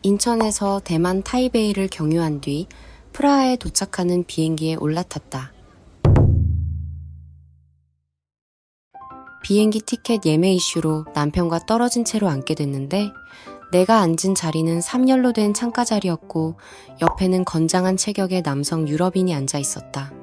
인천에서 대만 타이베이를 경유한 뒤 프라하에 도착하는 비행기에 올라탔다. 비행기 티켓 예매 이슈로 남편과 떨어진 채로 앉게 됐는데 내가 앉은 자리는 3열로 된 창가 자리였고 옆에는 건장한 체격의 남성 유럽인이 앉아 있었다.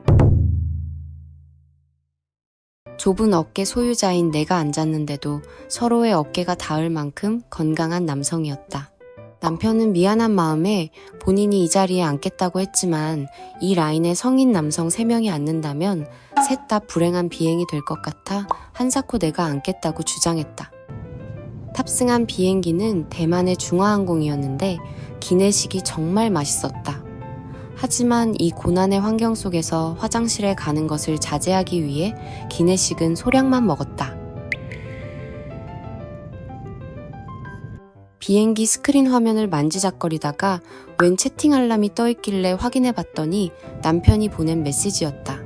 좁은 어깨 소유자인 내가 앉았는데도 서로의 어깨가 닿을 만큼 건강한 남성이었다. 남편은 미안한 마음에 본인이 이 자리에 앉겠다고 했지만 이 라인에 성인 남성 3명이 앉는다면 셋 다 불행한 비행이 될 것 같아 한사코 내가 앉겠다고 주장했다. 탑승한 비행기는 대만의 중화항공이었는데 기내식이 정말 맛있었다. 하지만 이 고난의 환경 속에서 화장실에 가는 것을 자제하기 위해 기내식은 소량만 먹었다. 비행기 스크린 화면을 만지작거리다가 웬 채팅 알람이 떠있길래 확인해봤더니 남편이 보낸 메시지였다.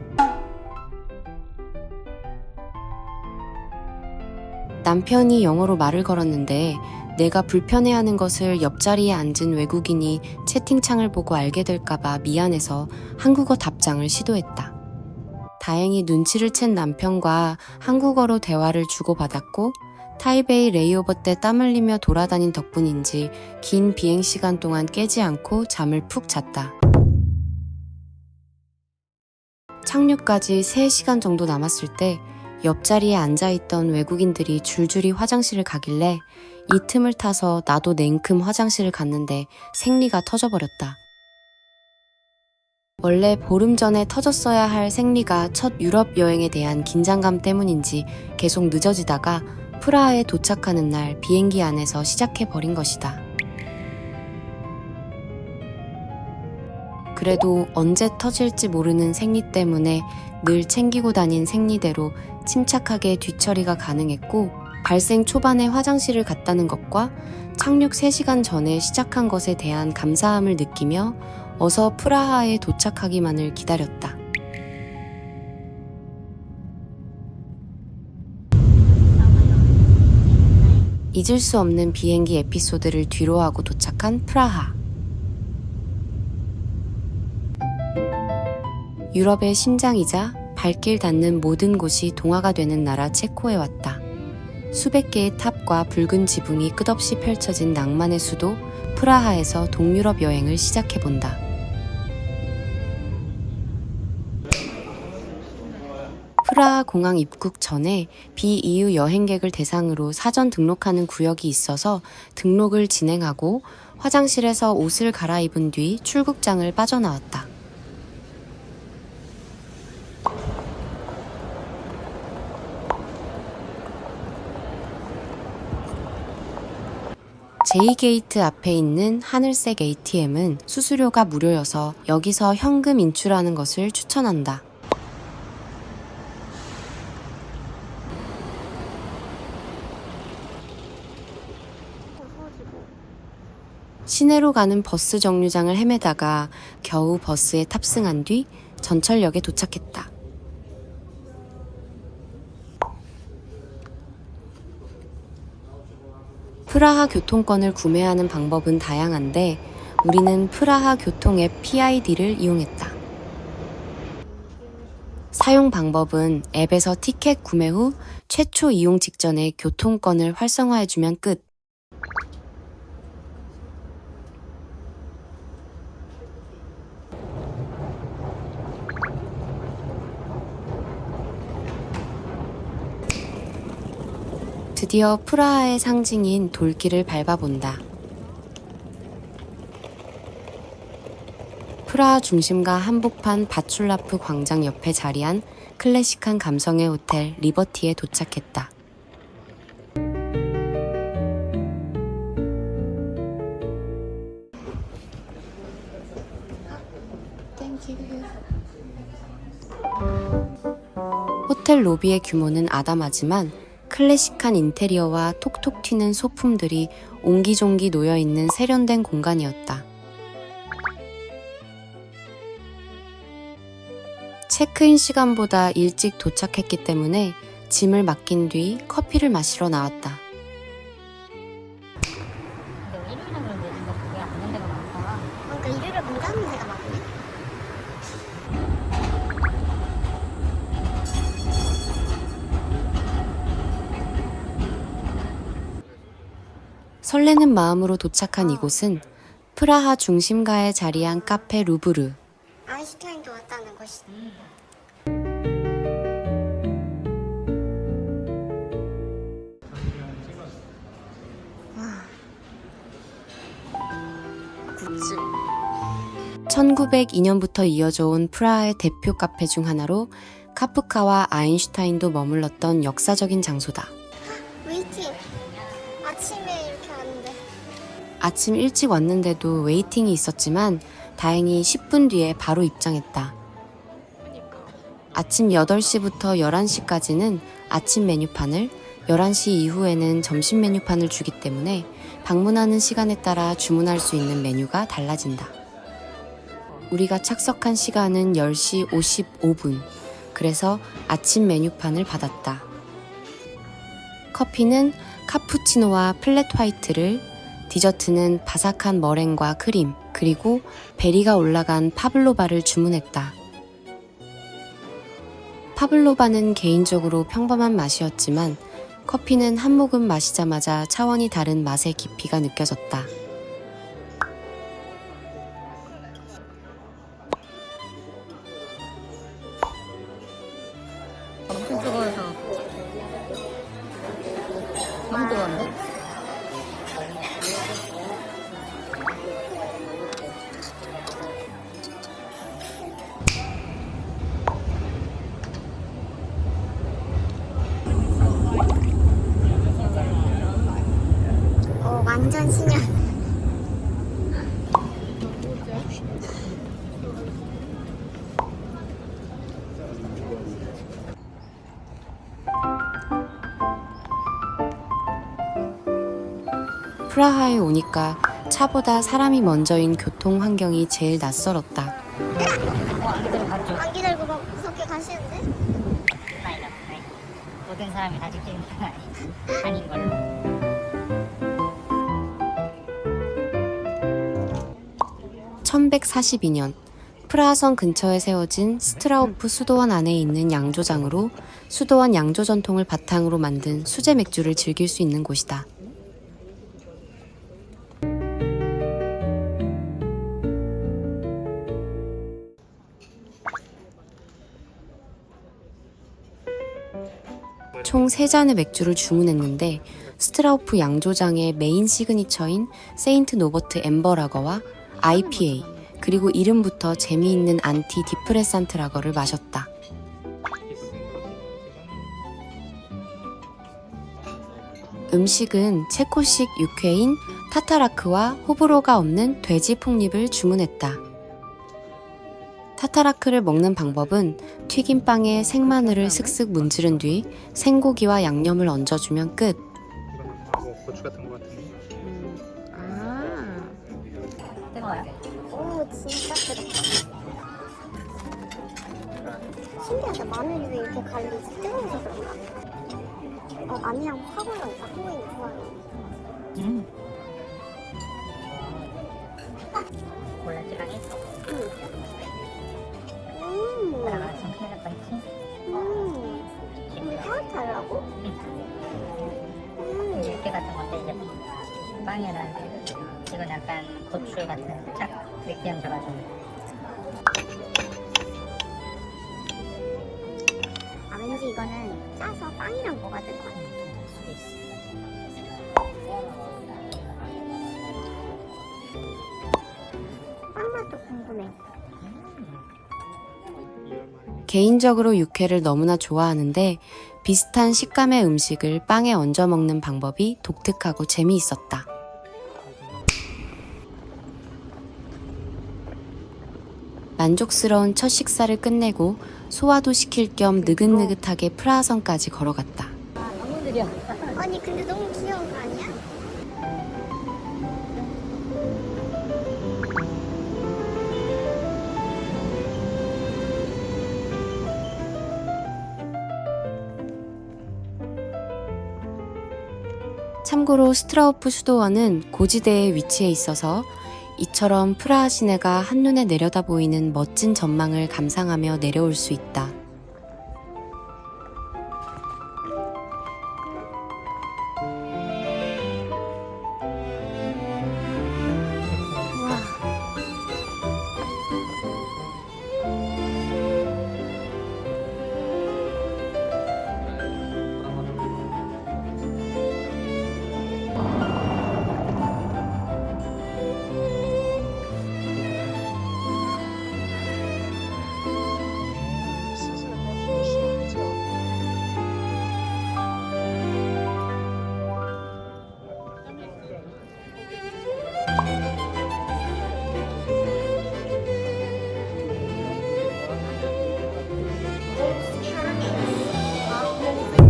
남편이 영어로 말을 걸었는데 내가 불편해하는 것을 옆자리에 앉은 외국인이 채팅창을 보고 알게 될까봐 미안해서 한국어 답장을 시도했다. 다행히 눈치를 챈 남편과 한국어로 대화를 주고받았고 타이베이 레이오버 때 땀 흘리며 돌아다닌 덕분인지 긴 비행시간 동안 깨지 않고 잠을 푹 잤다. 착륙까지 3시간 정도 남았을 때 옆자리에 앉아있던 외국인들이 줄줄이 화장실을 가길래 이 틈을 타서 나도 냉큼 화장실을 갔는데 생리가 터져버렸다. 원래 보름 전에 터졌어야 할 생리가 첫 유럽 여행에 대한 긴장감 때문인지 계속 늦어지다가 프라하에 도착하는 날 비행기 안에서 시작해버린 것이다. 그래도 언제 터질지 모르는 생리 때문에 늘 챙기고 다닌 생리대로 침착하게 뒤처리가 가능했고 발생 초반에 화장실을 갔다는 것과 착륙 3시간 전에 시작한 것에 대한 감사함을 느끼며 어서 프라하에 도착하기만을 기다렸다. 잊을 수 없는 비행기 에피소드를 뒤로하고 도착한 프라하. 유럽의 심장이자 발길 닿는 모든 곳이 동화가 되는 나라 체코에 왔다. 수백 개의 탑과 붉은 지붕이 끝없이 펼쳐진 낭만의 수도 프라하에서 동유럽 여행을 시작해본다. 프라하 공항 입국 전에 비EU 여행객을 대상으로 사전 등록하는 구역이 있어서 등록을 진행하고 화장실에서 옷을 갈아입은 뒤 출국장을 빠져나왔다. 제2게이트 앞에 있는 하늘색 ATM은 수수료가 무료여서 여기서 현금 인출하는 것을 추천한다. 시내로 가는 버스 정류장을 헤매다가 겨우 버스에 탑승한 뒤 전철역에 도착했다. 프라하 교통권을 구매하는 방법은 다양한데 우리는 프라하 교통 앱 PID를 이용했다. 사용 방법은 앱에서 티켓 구매 후 최초 이용 직전에 교통권을 활성화해주면 끝. 드디어 프라하의 상징인 돌길을 밟아본다. 프라하 중심가 한복판 바출라프 광장 옆에 자리한 클래식한 감성의 호텔 리버티에 도착했다. 호텔 로비의 규모는 아담하지만 클래식한 인테리어와 톡톡 튀는 소품들이 옹기종기 놓여있는 세련된 공간이었다. 체크인 시간보다 일찍 도착했기 때문에 짐을 맡긴 뒤 커피를 마시러 나왔다. 일요일에 그런데 진짜 그게 없는 데가 많더라. 그러니까 일요일에 문 닫는 데가 많네. 설레는 마음으로 도착한 이곳은 프라하 중심가에 자리한 카페 루브르. 아인슈타인도 왔다는 것이. 와. 굿즈. 1902년부터 이어져 온 프라하의 대표 카페 중 하나로 카프카와 아인슈타인도 머물렀던 역사적인 장소다. 웨이팅. 아침에 이렇게 왔는데. 아침 일찍 왔는데도 웨이팅이 있었지만 다행히 10분 뒤에 바로 입장했다. 아침 8시부터 11시까지는 아침 메뉴판을, 11시 이후에는 점심 메뉴판을 주기 때문에 방문하는 시간에 따라 주문할 수 있는 메뉴가 달라진다. 우리가 착석한 시간은 10시 55분. 그래서 아침 메뉴판을 받았다. 커피는 카푸치노와 플랫 화이트를, 디저트는 바삭한 머랭과 크림, 그리고 베리가 올라간 파블로바를 주문했다. 파블로바는 개인적으로 평범한 맛이었지만 커피는 한 모금 마시자마자 차원이 다른 맛의 깊이가 느껴졌다. 엄청 뜨거워서 너무 뜨거운데? 완전 신기한. 프라하에 오니까 차보다 사람이 먼저인 교통 환경이 제일 낯설었다. 안 기다리고 막 무섭게 가시는데? 아니다. 모든 사람이 다 지키는 건 아닌 걸로. 1142년 프라하성 근처에 세워진 스트라우프 수도원 안에 있는 양조장으로 수도원 양조 전통을 바탕으로 만든 수제 맥주를 즐길 수 있는 곳이다. 총 3잔의 맥주를 주문했는데 스트라우프 양조장의 메인 시그니처인 세인트 노버트 엠버 라거와 IPA, 그리고 이름부터 재미있는 안티 디프레산트 라거를 마셨다. 음식은 체코식 육회인 타타라크와 호불호가 없는 돼지 폭립을 주문했다. 타타라크를 먹는 방법은 튀김빵에 생마늘을 슥슥 문지른 뒤 생고기와 양념을 얹어주면 끝. 뭐 고추 같은 거 같은데. 뜨거워요? 오, 진짜 뜨겁다. 신기하다. 마늘이 왜 이렇게 갈리지? 뜨거워서 그런가? 안이랑 확 올라온다. 호잉이 좋아요. 몰라지랑이 음. 나랑 좀 큰일 날 뻔했지? 이거 타르타르라고? 육회 같은 건데 이제 빵이랑 이건 약간 고추 같은 살짝 느끼함 져가지고 왠지 이거는 짜서 빵이랑 뭐가 될 것 같아. 수도 있어. 빵 맛도 궁금해. 개인적으로 육회를 너무나 좋아하는데 비슷한 식감의 음식을 빵에 얹어 먹는 방법이 독특하고 재미있었다. 만족스러운 첫 식사를 끝내고 소화도 시킬 겸 느긋느긋하게 프라하성까지 걸어갔다. 너무 느려. 아니 근데 너무 귀여운 거 아니야? 참고로 스트라우프 수도원은 고지대에 위치해 있어서 이처럼 프라하 시내가 한눈에 내려다 보이는 멋진 전망을 감상하며 내려올 수 있다.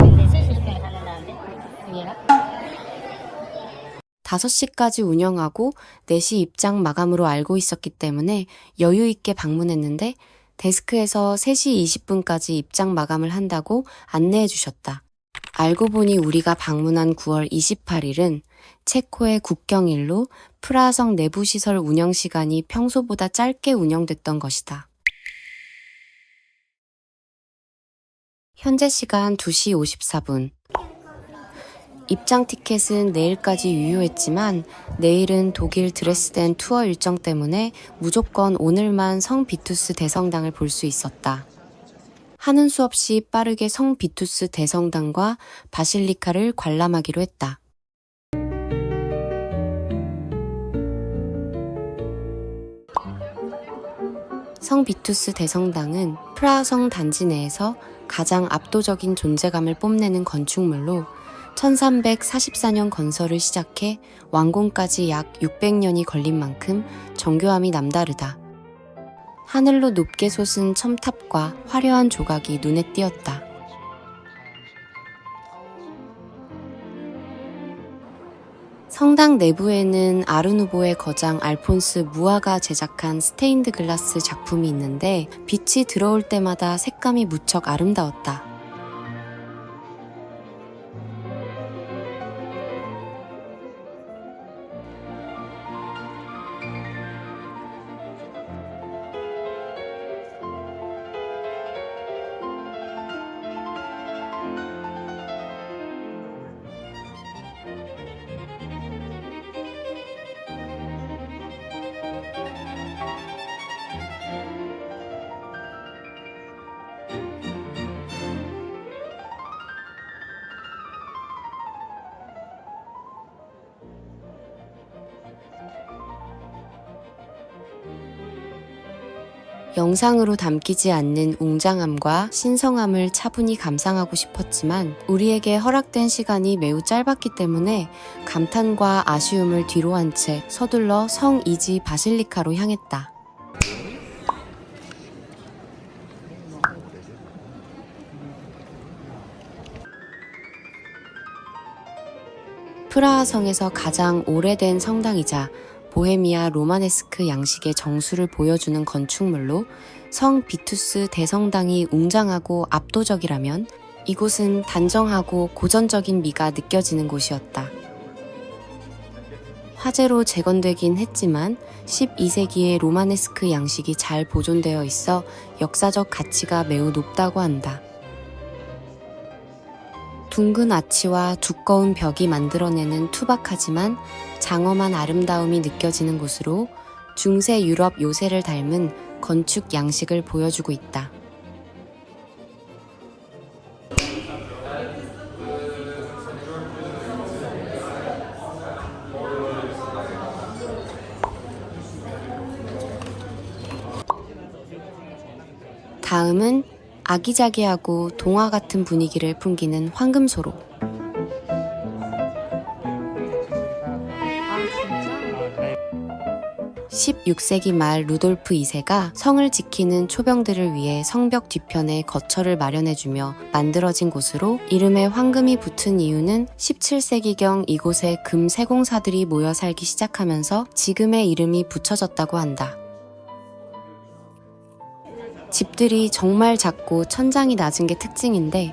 근데 3시 20분에 닫는다는데? 위에가? 5시까지 운영하고 4시 입장 마감으로 알고 있었기 때문에 여유 있게 방문했는데 데스크에서 3시 20분까지 입장 마감을 한다고 안내해 주셨다. 알고 보니 우리가 방문한 9월 28일은 체코의 국경일로 프라하성 내부 시설 운영 시간이 평소보다 짧게 운영됐던 것이다. 현재 시간 2시 54분. 입장 티켓은 내일까지 유효했지만 내일은 독일 드레스덴 투어 일정 때문에 무조건 오늘만 성 비투스 대성당을 볼 수 있었다. 하는 수 없이 빠르게 성 비투스 대성당과 바실리카를 관람하기로 했다. 성 비투스 대성당은 프라하성 단지 내에서 가장 압도적인 존재감을 뽐내는 건축물로 1344년 건설을 시작해 완공까지 약 600년이 걸린 만큼 정교함이 남다르다. 하늘로 높게 솟은 첨탑과 화려한 조각이 눈에 띄었다. 성당 내부에는 아르누보의 거장 알폰스 무아가 제작한 스테인드 글라스 작품이 있는데 빛이 들어올 때마다 색감이 무척 아름다웠다. 영상으로 담기지 않는 웅장함과 신성함을 차분히 감상하고 싶었지만 우리에게 허락된 시간이 매우 짧았기 때문에 감탄과 아쉬움을 뒤로 한 채 서둘러 성 이지 바실리카로 향했다. 프라하 성에서 가장 오래된 성당이자 보헤미아 로마네스크 양식의 정수를 보여주는 건축물로 성 비투스 대성당이 웅장하고 압도적이라면 이곳은 단정하고 고전적인 미가 느껴지는 곳이었다. 화재로 재건되긴 했지만 12세기의 로마네스크 양식이 잘 보존되어 있어 역사적 가치가 매우 높다고 한다. 둥근 아치와 두꺼운 벽이 만들어내는 투박하지만 장엄한 아름다움이 느껴지는 곳으로 중세 유럽 요새를 닮은 건축 양식을 보여주고 있다. 다음은 아기자기하고 동화 같은 분위기를 풍기는 황금소로. 16세기 말 루돌프 2세가 성을 지키는 초병들을 위해 성벽 뒤편에 거처를 마련해주며 만들어진 곳으로 이름에 황금이 붙은 이유는 17세기경 이곳에 금 세공사들이 모여 살기 시작하면서 지금의 이름이 붙여졌다고 한다. 집들이 정말 작고 천장이 낮은 게 특징인데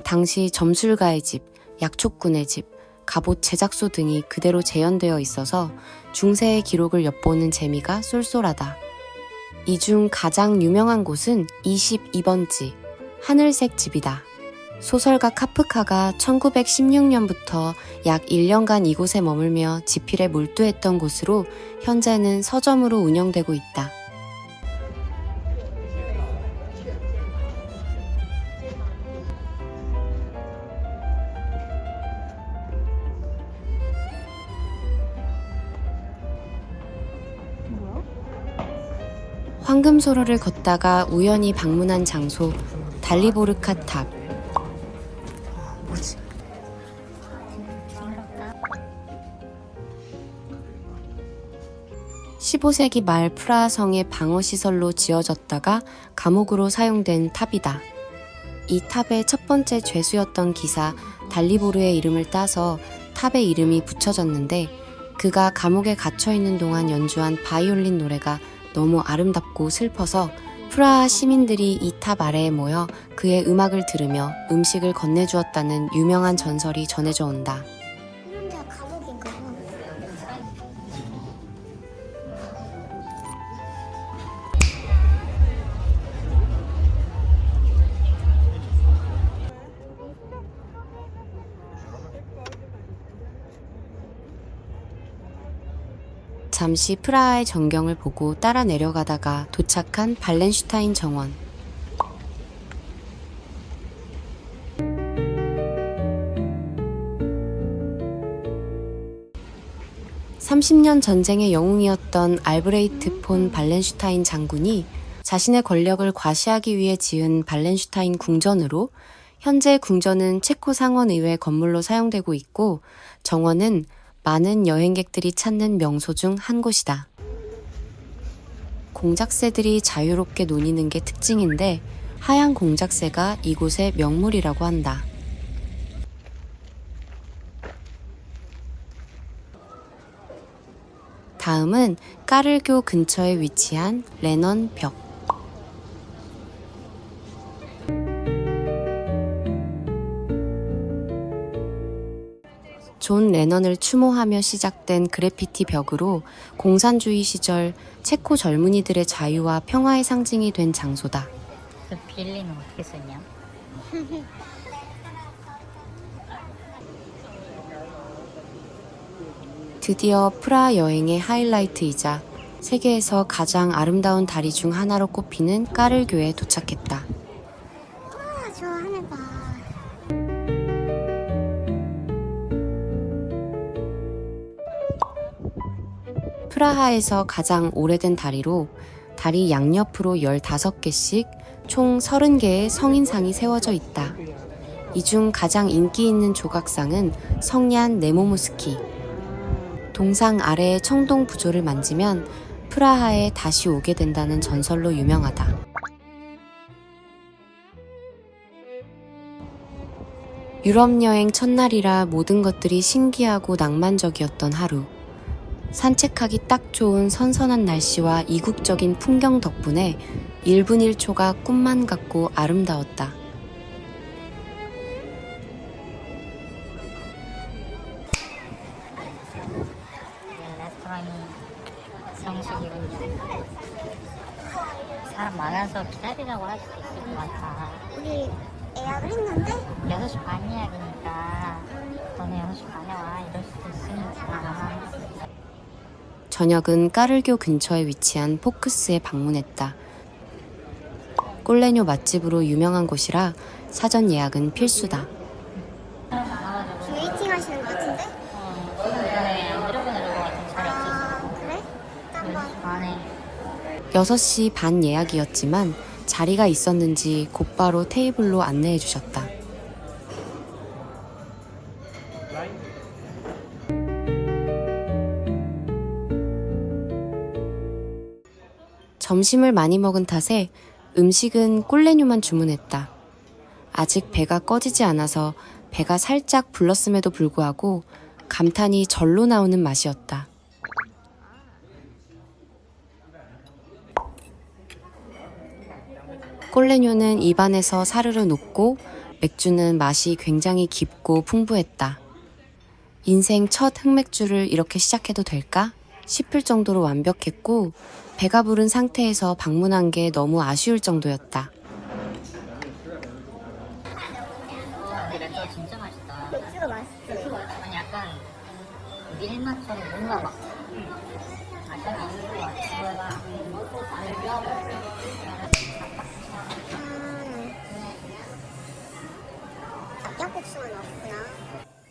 당시 점술가의 집, 약초꾼의 집, 갑옷 제작소 등이 그대로 재현되어 있어서 중세의 기록을 엿보는 재미가 쏠쏠하다. 이 중 가장 유명한 곳은 22번지 하늘색 집이다. 소설가 카프카가 1916년부터 약 1년간 이곳에 머물며 지필에 몰두했던 곳으로 현재는 서점으로 운영되고 있다. 황금소로를 걷다가 우연히 방문한 장소 달리보르카 탑. 뭐지? 15세기 말 프라하 성의 방어시설로 지어졌다가 감옥으로 사용된 탑이다. 이 탑의 첫 번째 죄수였던 기사 달리보르의 이름을 따서 탑의 이름이 붙여졌는데, 그가 감옥에 갇혀있는 동안 연주한 바이올린 노래가 너무 아름답고 슬퍼서 프라하 시민들이 이 탑 아래에 모여 그의 음악을 들으며 음식을 건네주었다는 유명한 전설이 전해져 온다. 이런 데가 감옥인가 봐. 잠시 프라하의 전경을 보고 따라 내려가다가 도착한 발렌슈타인 정원. (30년) 전쟁의 영웅이었던 알브레이트 폰 발렌슈타인 장군이 자신의 권력을 과시하기 위해 지은 발렌슈타인 궁전으로, 현재 궁전은 체코 상원의회 건물로 사용되고 있고, 정원은 많은 여행객들이 찾는 명소 중 한 곳이다. 공작새들이 자유롭게 노니는 게 특징인데, 하얀 공작새가 이곳의 명물이라고 한다. 다음은 까를교 근처에 위치한 레넌 벽. 존 레넌을 추모하며 시작된 그래피티 벽으로 공산주의 시절 체코 젊은이들의 자유와 평화의 상징이 된 장소다. 그 빌리는 어떻게 썼냐? 드디어 프라하 여행의 하이라이트이자 세계에서 가장 아름다운 다리 중 하나로 꼽히는 까를교에 도착했다. 와, 저 하늘 봐. 프라하에서 가장 오래된 다리로 다리 양옆으로 15개씩 총 30개의 성인상이 세워져 있다. 이 중 가장 인기 있는 조각상은 성냥 네모무스키. 동상 아래의 청동 부조를 만지면 프라하에 다시 오게 된다는 전설로 유명하다. 유럽 여행 첫날이라 모든 것들이 신기하고 낭만적이었던 하루. 산책하기 딱 좋은 선선한 날씨와 이국적인 풍경 덕분에 1분 1초가 꿈만 같고 아름다웠다. 레스토랑이 정식이군요. 사람 많아서 기다리라고 할 수도 있을 것 같아. 우리 예약을 했는데 6시 반 예약이니까 너네 6시 반에 와 이럴 수도 있으니까. 저녁은 까를교 근처에 위치한 포크스에 방문했다. 꼴레뇨 맛집으로 유명한 곳이라 사전 예약은 필수다. 지금 웨이팅 하시는 것 같은데? 조금 전에 무조건 이럴 것 같은 자리 없었어. 아, 그래? 딴 거. 6시 반에 6시 반 예약이었지만 자리가 있었는지 곧바로 테이블로 안내해 주셨다. 점심을 많이 먹은 탓에 음식은 꼴레뇨만 주문했다. 아직 배가 꺼지지 않아서 배가 살짝 불렀음에도 불구하고 감탄이 절로 나오는 맛이었다. 꼴레뇨는 입안에서 사르르 녹고 맥주는 맛이 굉장히 깊고 풍부했다. 인생 첫 흑맥주를 이렇게 시작해도 될까 싶을 정도로 완벽했고 배가 부른 상태에서 방문한 게 너무 아쉬울 정도였다. 근데 렌터 진짜 맛있다. 맥주가 맛있어. 아니 약간 밀맛처럼 뭔가 막 약간 안 좋은 것 같아. 납작복숭아는 없구나.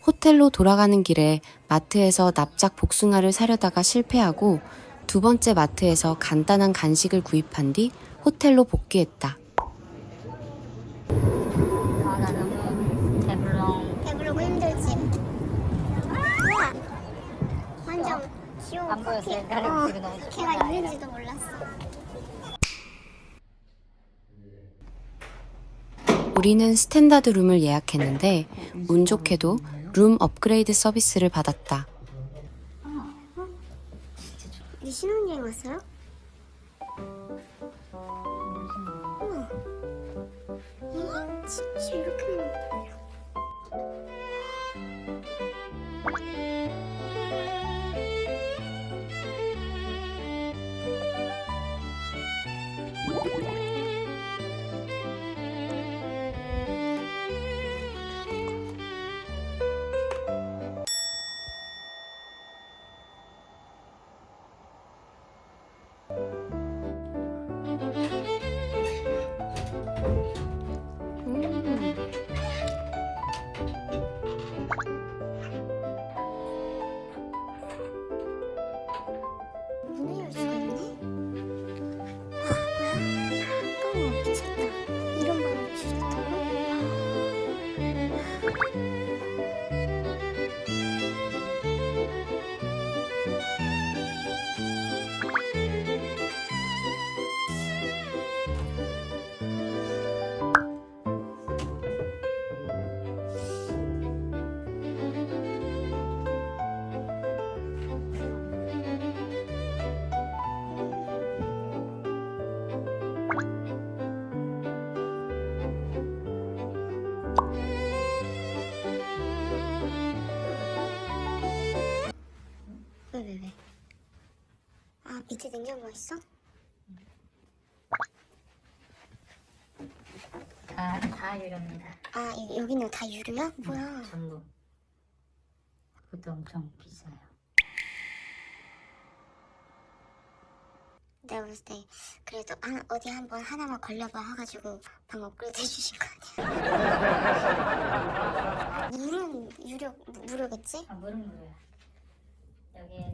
호텔로 돌아가는 길에 마트에서 납작 복숭아를 사려다가 실패하고 두 번째 마트에서 간단한 간식을 구입한 뒤 호텔로 복귀했다. 나 너무 배불러. 배부르고 힘들지. 우와. 완전 귀여운 안 보였어. 커피. 나는 지금 너무 걔가 신기하다. 있는지도 몰랐어. 우리는 스탠다드 룸을 예약했는데 운 좋게도 룸 업그레이드 서비스를 받았다. 네 신혼여행 왔어요? 우와. 진짜 이렇게 많이 문을 열 수가 있네? 와, 뭐야? 뻥 미쳤다. 이런 방을 주셨다고? 왜? 아, 밑에 냉장고 있어? 다 유료입니다. 아, 여기는 다 유료야? 뭐야? 전부. 그것도 엄청 비싸요. 내가 봤을 때 그래도 어디 한번 하나만 걸려봐 해가지고 방 업그레이드 해주신 거 아니야? 물은 무료겠지? 물은 무료야. 여기에